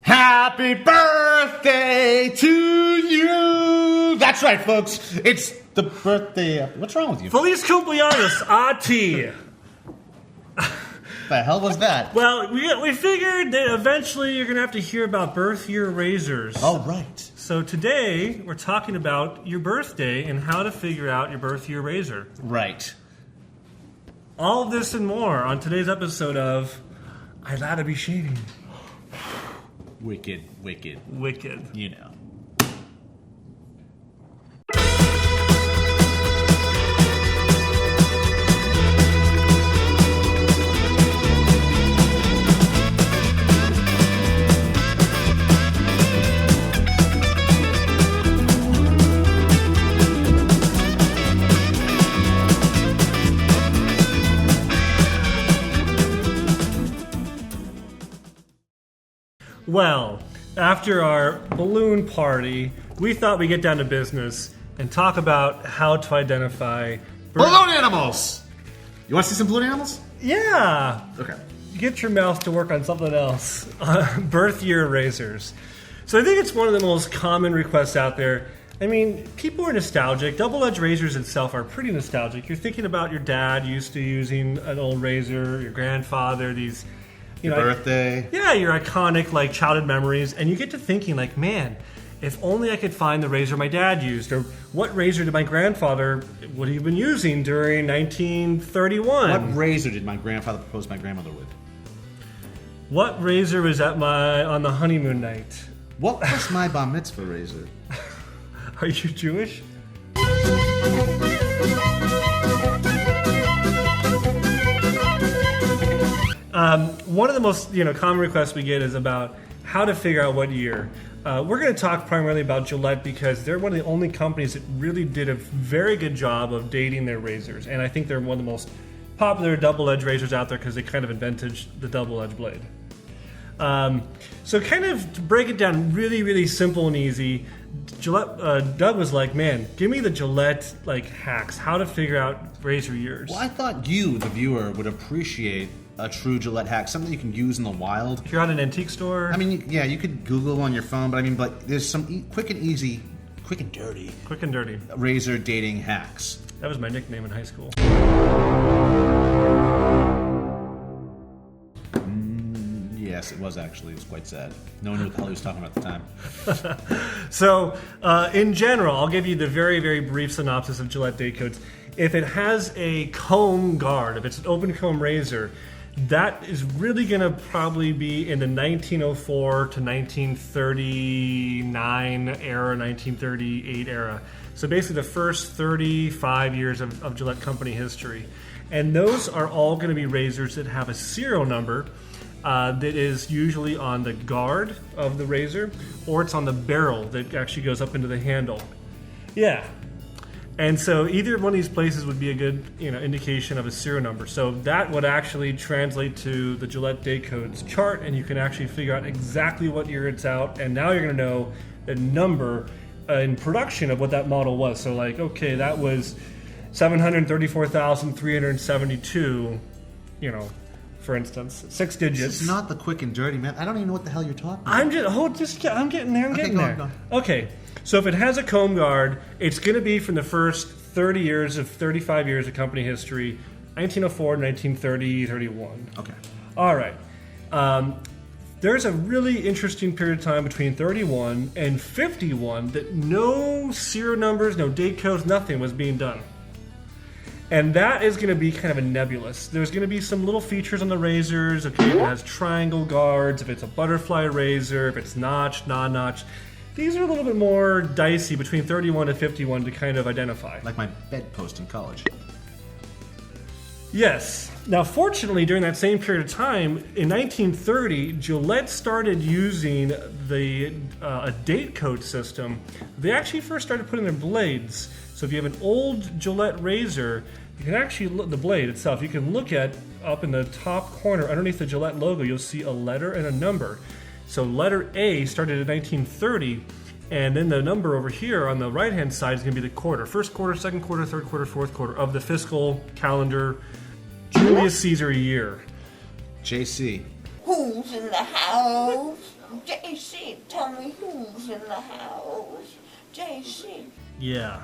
Happy birthday to you! That's right, folks. It's the birthday. What's wrong with you? Feliz cumpleaños a ti. The hell was that? Well, we figured that eventually you're going to have to hear about birth year razors. Oh, right. So today we're talking about your birthday and how to figure out your birth year razor. Right. All of this and more on today's episode of I'd Rather Be Shaving. Wicked. You know. Well, after our balloon party, we thought we'd get down to business and talk about how to identify Balloon animals! You want to see some balloon animals? Yeah! Okay. Get your mouth to work on something else. Birth year razors. So I think it's one of the most common requests out there. I mean, people are nostalgic. Double-edged razors itself are pretty nostalgic. You're thinking about your dad used to using an old razor, your grandfather, these... Your birthday. Yeah, your iconic like childhood memories, and you get to thinking like, man, if only I could find the razor my dad used, or what razor did my grandfather would he have been using during 1931? What razor did my grandfather propose my grandmother with? What razor was on the honeymoon night? What was my bar mitzvah razor? Are you Jewish? One of the most common requests we get is about how to figure out what year. We're going to talk primarily about Gillette because they're one of the only companies that really did a very good job of dating their razors, and I think they're one of the most popular double-edged razors out there because they kind of invented the double-edged blade. So kind of to break it down really, really simple and easy, Gillette, Doug was like, man, give me the Gillette hacks, how to figure out razor years. Well, I thought you, the viewer, would appreciate a true Gillette hack, something you can use in the wild. If you're at an antique store. I mean, yeah, you could Google on your phone, but there's some quick and dirty razor dating hacks. That was my nickname in high school. Yes, it was actually. It was quite sad. No one knew what the hell he was talking about at the time. So, in general, I'll give you the very, very brief synopsis of Gillette date codes. If it has a comb guard, if it's an open comb razor, that is really going to probably be in the 1904 to 1939 era, 1938 era. So basically the first 35 years of Gillette company history. And those are all going to be razors that have a serial number that is usually on the guard of the razor, or it's on the barrel that actually goes up into the handle. Yeah. And so either one of these places would be a good indication of a serial number. So that would actually translate to the Gillette date codes chart, and you can actually figure out exactly what year it's out. And now you're going to know the number in production of what that model was. So okay, that was 734,372, for instance, 6 digits. This is not the quick and dirty, man. I don't even know what the hell you're talking about. I'm getting there. Go on. Okay. So if it has a comb guard, it's going to be from the first 35 years of company history, 1904 to 1930, 31. Okay. All right. There's a really interesting period of time between 31 and 51 that no serial numbers, no date codes, nothing was being done. And that is going to be kind of a nebulous. There's going to be some little features on the razors. Okay, if it has triangle guards, if it's a butterfly razor, if it's notched, non-notched. These are a little bit more dicey between 31 and 51 to kind of identify. Like my bedpost in college. Yes. Now, fortunately, during that same period of time, in 1930, Gillette started using a date code system. They actually first started putting their blades. So if you have an old Gillette razor, you can actually look the blade itself. You can look at up in the top corner underneath the Gillette logo. You'll see a letter and a number. So letter A started in 1930, and then the number over here on the right-hand side is going to be the quarter. First quarter, second quarter, third quarter, fourth quarter of the fiscal calendar Julius Caesar year. JC. Who's in the house? JC, tell me who's in the house. JC. Yeah.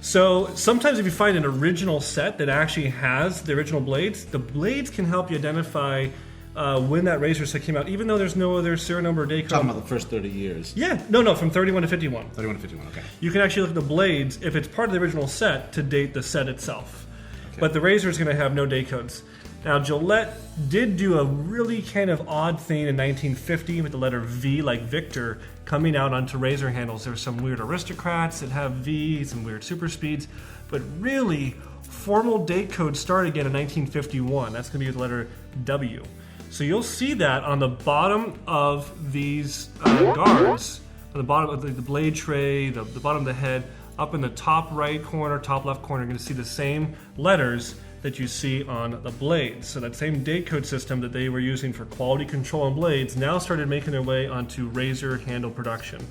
So sometimes if you find an original set that actually has the original blades, the blades can help you identify when that razor set came out, even though there's no other serial number or day code. Talking about the first 30 years. Yeah, no, from 31 to 51. 31 to 51, okay. You can actually look at the blades, if it's part of the original set, to date the set itself. Okay. But the razor is going to have no day codes. Now, Gillette did do a really kind of odd thing in 1950 with the letter V, like Victor, coming out onto razor handles. There were some weird aristocrats that have V, some weird super speeds, but really, formal date codes start again in 1951. That's going to be with the letter W. So you'll see that on the bottom of these guards, on the bottom of the blade tray, the bottom of the head, up in the top right corner, top left corner, you're going to see the same letters that you see on the blades. So that same date code system that they were using for quality control on blades now started making their way onto razor handle production.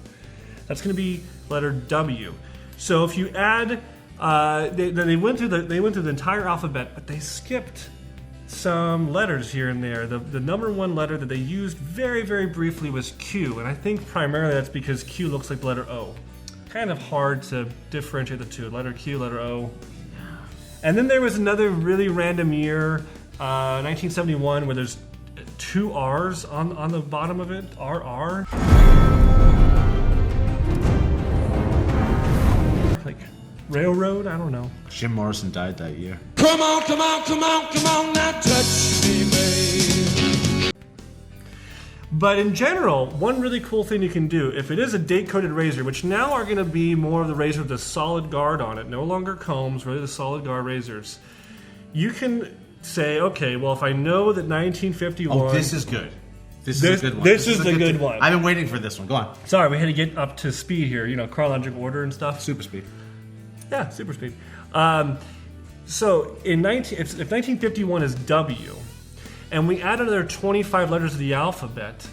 That's going to be letter W. So if you add, they went through the entire alphabet, but they skipped some letters here and there. The number one letter that they used very, very briefly was Q, and I think primarily that's because Q looks like the letter O. Kind of hard to differentiate the two, letter Q, letter O. And then there was another really random year, 1971, where there's two R's on the bottom of it, RR. Like railroad, I don't know. Jim Morrison died that year. Come on, come on, come on, come on, now touch me, babe. But in general, one really cool thing you can do, if it is a date-coded razor, which now are going to be more of the razor with the solid guard on it, no longer combs, really the solid guard razors, you can say, okay, well, if I know that 1951... Oh, this is good. This is a good one. This is the good one. I've been waiting for this one. Go on. Sorry, we had to get up to speed here, chronological order and stuff. Super speed. Yeah, super speed. So if 1951 is W, and we add another 25 letters of the alphabet,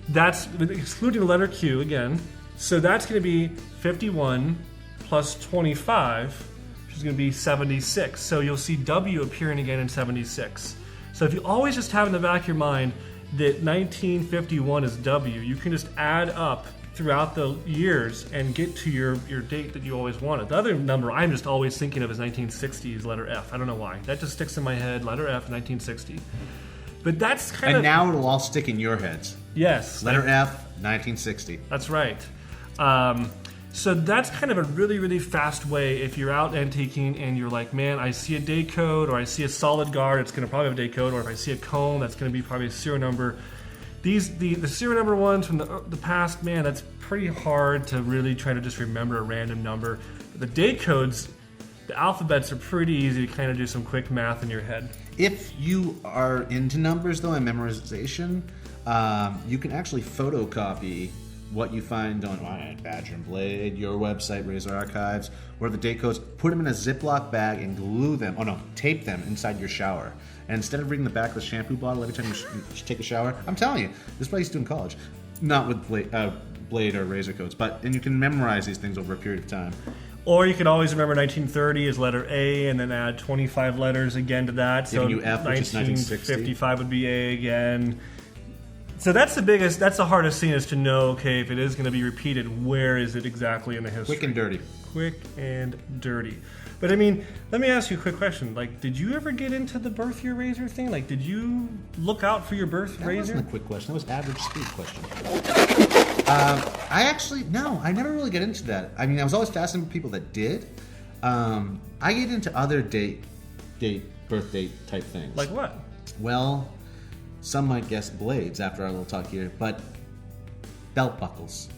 that's excluding the letter Q again, so that's going to be 51 plus 25, which is going to be 76. So you'll see W appearing again in 76. So if you always just have in the back of your mind that 1951 is W, you can just add up throughout the years and get to your date that you always wanted. The other number I'm just always thinking of is 1960's letter F. I don't know why. That just sticks in my head, letter F, 1960. But that's kind of... And now it'll all stick in your heads. Yes. Letter F, 1960. That's right. So that's kind of a really, really fast way if you're out antiquing and you're like, man, I see a date code, or I see a solid guard, it's going to probably have a date code, or if I see a comb, that's going to be probably a serial number. The serial number ones from the past, man, that's pretty hard to really try to just remember a random number. But the date codes, the alphabets are pretty easy to kind of do some quick math in your head. If you are into numbers, though, and memorization, you can actually photocopy what you find on Badger and Blade, your website, Razor Archives, or the date codes, put them in a Ziploc bag and tape them inside your shower. And instead of reading the back of the shampoo bottle every time you take a shower, I'm telling you, this is what I used to do in college. Not with Blade or Razor codes, and you can memorize these things over a period of time. Or you could always remember 1930 is letter A and then add 25 letters again to that. So Giving you F, which is 1955 would be A again. So that's the hardest thing, is to know, okay, if it is going to be repeated, where is it exactly in the history? Quick and dirty. Quick and dirty. But I mean, let me ask you a quick question. Like, did you ever get into the birth year razor thing? Like, did you look out for your birth razor? That wasn't a quick question. That was average speed question. I never really get into that. I mean, I was always fascinated with people that did. I get into other birth date type things. Like what? Well, some might guess blades after our little talk here, but belt buckles.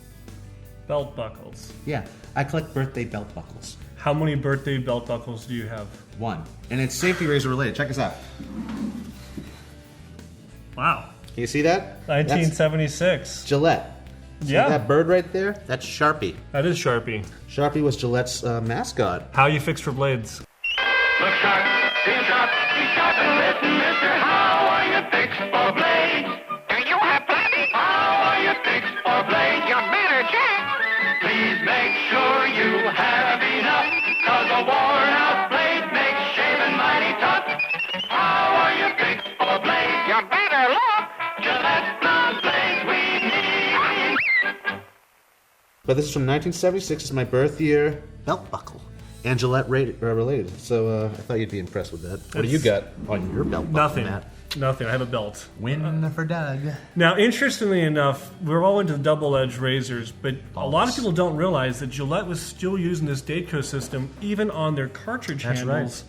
Belt buckles. Yeah, I collect birthday belt buckles. How many birthday belt buckles do you have? One. And it's safety razor related. Check this out. Wow. Can you see that? 1976. That's Gillette. See Yeah. that bird right there? That's Sharpie. That is Sharpie. Sharpie was Gillette's mascot. How you fix for blades? Look sharp, feel sharp, be sharp and listen, mister. How are you fixed for blades? Do you have plenty? How are you fixed for blades? You better check. Please make sure you have enough, cause a worn out blade makes shaving mighty tough. How are you fixed for blades? You better look. Gillette blonde blades we need. But this is from 1976. It's my birth year belt buckle. And Gillette related. So I thought you'd be impressed with that. What do you got on your belt buckle, Nothing. Matt? Nothing. I have a belt. Win for Doug. Now, interestingly enough, we're all into double-edged razors, but a lot of people don't realize that Gillette was still using this Dayco system even on their cartridge handles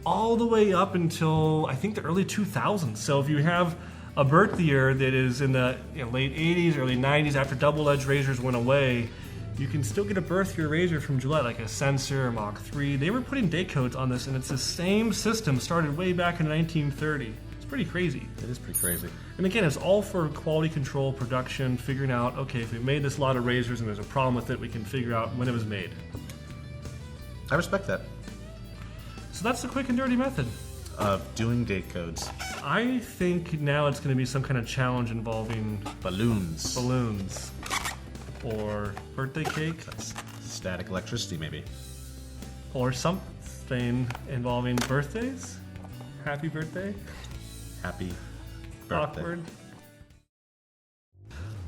all the way up until, I think, the early 2000s. So if you have a birth year that is in the late 80s, early 90s, after double-edged razors went away, you can still get a birth year razor from Gillette, like a Sensor or Mach 3. They were putting day codes on this, and it's the same system started way back in 1930. It's pretty crazy. It is pretty crazy. And again, it's all for quality control, production, figuring out, okay, if we made this lot of razors and there's a problem with it, we can figure out when it was made. I respect that. So that's the quick and dirty method. Of doing date codes. I think now it's going to be some kind of challenge involving Balloons. or birthday cake, Static electricity, maybe. or something involving birthdays. Happy birthday. Happy birthday. Awkward.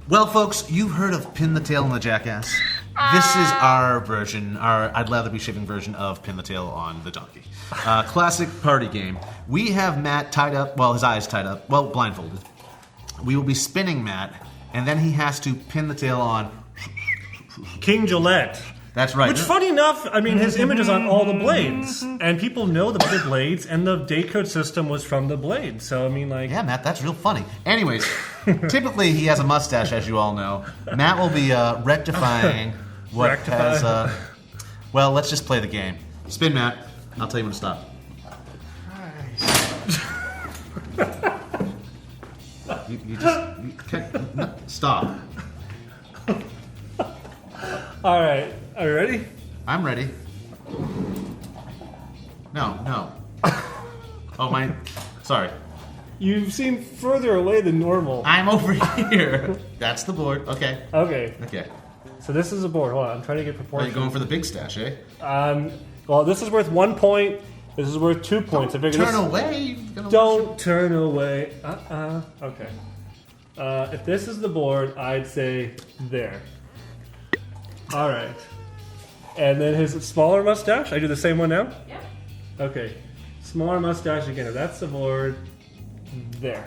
Well, folks, you've heard of Pin the Tail on the Jackass. This is our version, our I'd Rather Be Shaving version of Pin the Tail on the Donkey. Classic party game. We have Matt tied up, well, his eyes tied up, well, blindfolded. We will be spinning Matt, and then he has to pin the tail on. King Gillette. That's right. Which, funny enough, I mean, his image is on all the blades, and people know the blades, and the day code system was from the blade. So I mean, like, Yeah, Matt, that's real funny. Anyways, typically he has a mustache, as you all know. Matt will be rectifying what has. Well, let's just play the game. Spin, Matt. I'll tell you when to stop. Stop. all right, are you ready? I'm ready. No. Oh, my. Sorry. You seem further away than normal. I'm over here. That's the board. Okay. Okay, so this is a board. Hold on, I'm trying to get Are proportions. you going for the big stash, eh? Well, this is worth 1 point. This is worth 2 points. I figure Turn this- away. Don't turn away. Okay. If this is the board, I'd say there. All right. And then his smaller mustache. I do the same one now? Yeah. Okay. Smaller mustache again. If that's the board, there.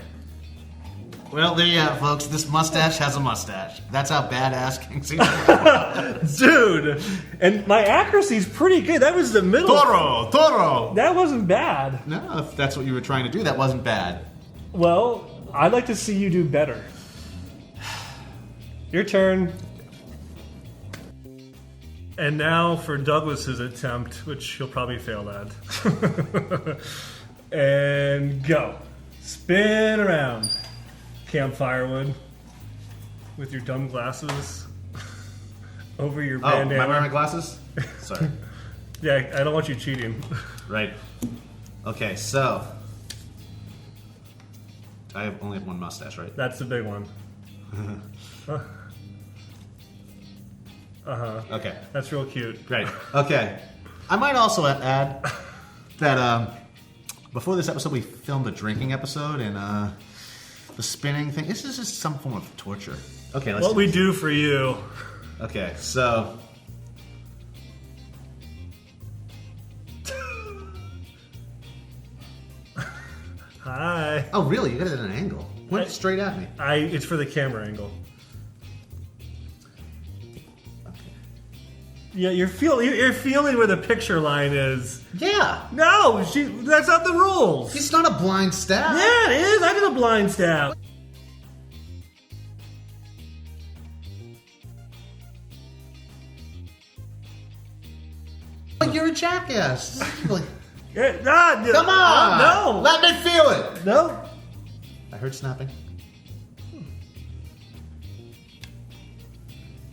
Well, there you have it, folks. This mustache has a mustache. That's how badass King Caesar is. Dude! And my accuracy's pretty good. That was the middle. Toro! That wasn't bad. No, if that's what you were trying to do, that wasn't bad. Well, I'd like to see you do better. Your turn. And now for Douglas's attempt, which he'll probably fail at. And go. Spin around. Campfirewood. With your dumb glasses. Over your Oh, am bandana. I wearing my glasses? Sorry. Yeah, I don't want you cheating. Right. Okay, so. I only have one mustache, right? That's the big one. Okay. That's real cute. Great. Okay. I might also add that before this episode, we filmed a drinking episode, and the spinning thing. This is just some form of torture. Okay, let's What we do for you. Okay, so. Hi. Oh, really? You got it at an angle. Point straight at me. It's for the camera angle. Yeah, you're feeling where the picture line is. Yeah. No, that's not the rules. It's not a blind stab. Yeah, it is. I did a blind stab. But you're a jackass. Like, Come on. No. Let me feel it. No. I heard snapping.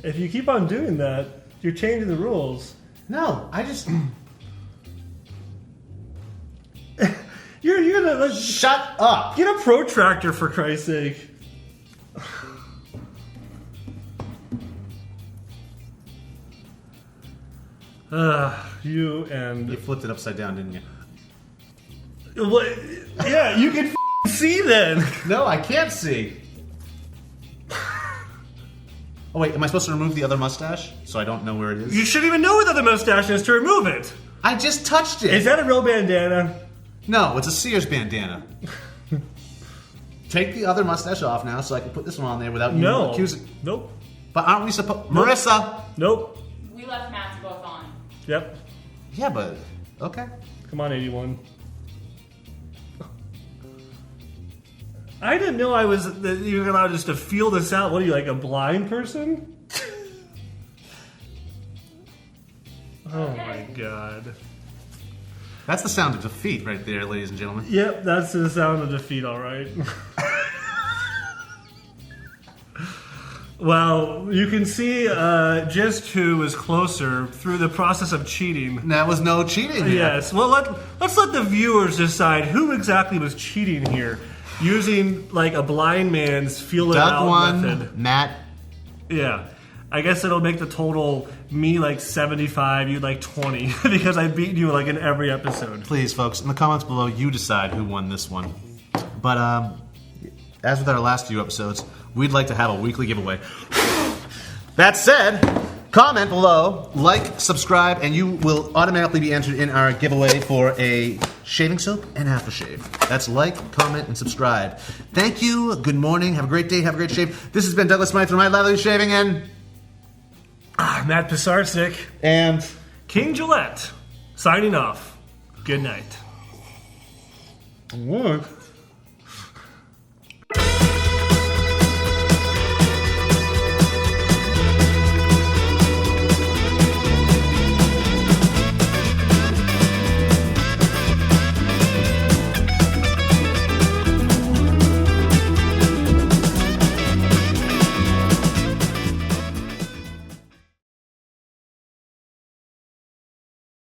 If you keep on doing that, you're changing the rules. No, I just. You're gonna Shut up. get a protractor for Christ's sake. You and You flipped it upside down, didn't you? what? Yeah, you can see then. No, I can't see. Oh wait, am I supposed to remove the other mustache so I don't know where it is? You shouldn't even know where the other mustache is to remove it. I just touched it. Is that a real bandana? No, it's a Sears bandana. Take the other mustache off now so I can put this one on there without you accusing. Nope. But aren't we supposed... Marissa! Nope. We left Matt's both on. Yep. Yeah, but... Okay. Come on, 81. I didn't know that you were allowed just to feel this out. What are you, like a blind person? Oh my god. That's the sound of defeat right there, ladies and gentlemen. Yep, that's the sound of defeat, alright. Well, you can see just who is closer through the process of cheating. That was no cheating here. Yes, well, let's let the viewers decide who exactly was cheating here. Using, like, a blind man's feel it out method. Doug won, Matt. Yeah. I guess it'll make the total me like 75, you like 20, because I beat you like in every episode. Please, folks, in the comments below, you decide who won this one. But, as with our last few episodes, we'd like to have a weekly giveaway. That said, comment below, like, subscribe, and you will automatically be entered in our giveaway for a shaving soap and aftershave. That's like, comment, and subscribe. Thank you, good morning, have a great day, have a great shave. This has been Douglas Smythe from Lather Shaving, and... Matt Pisarcik and... King Gillette, signing off. Good night. What?